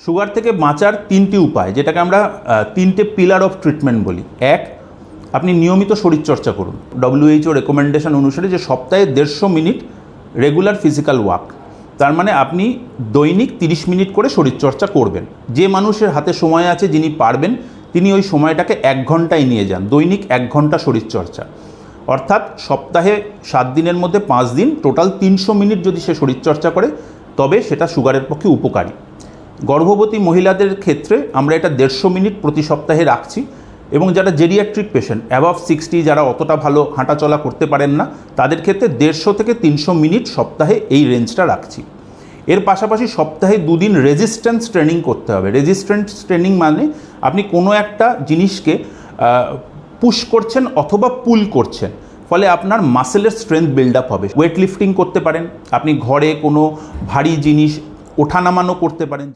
Sugar থেকে বাঁচার তিনটি উপায়, যেটাকে আমরা তিনটে পিলার অফ ট্রিটমেন্ট বলি। এক, আপনি নিয়মিত শরীরচর্চা করুন। WHO রেকমেন্ডেশন অনুসারে যে সপ্তাহে 150 মিনিট রেগুলার ফিজিক্যাল ওয়াক, তার মানে আপনি দৈনিক 30 মিনিট করে শরীরচর্চা করবেন। যে মানুষের হাতে সময় আছে, যিনি পারবেন, তিনি ওই সময়টাকে 1 ঘন্টায় নিয়ে যান, দৈনিক 1 ঘন্টা শরীরচর্চা। অর্থাৎ সপ্তাহে 7 দিনের মধ্যে 5 দিন, টোটাল 300 মিনিট যদি সে শরীরচর্চা করে, তবে সেটা সুগারের পক্ষে উপকারী। গর্ভবতী মহিলাদের ক্ষেত্রে আমরা এটা 150 মিনিট প্রতি সপ্তাহে রাখছি, এবং যারা জেরিয়াট্রিক পেশেন্ট অ্যাবভ 60, যারা অতটা ভালো হাঁটাচলা করতে পারেন না, তাদের ক্ষেত্রে 150 থেকে 300 মিনিট সপ্তাহে এই রেঞ্জটা রাখছি। এর পাশাপাশি সপ্তাহে 2 দিন রেজিস্ট্যান্স ট্রেনিং করতে হবে। রেজিস্ট্যান্স ট্রেনিং মানে আপনি কোনো একটা জিনিসকে পুশ করছেন অথবা পুল করছেন, ফলে আপনার মাসেলের স্ট্রেংথ বিল্ড আপ হবে। ওয়েট লিফটিং করতে পারেন, আপনি ঘরে কোনো ভারী জিনিস ওঠানামানো করতে পারেন।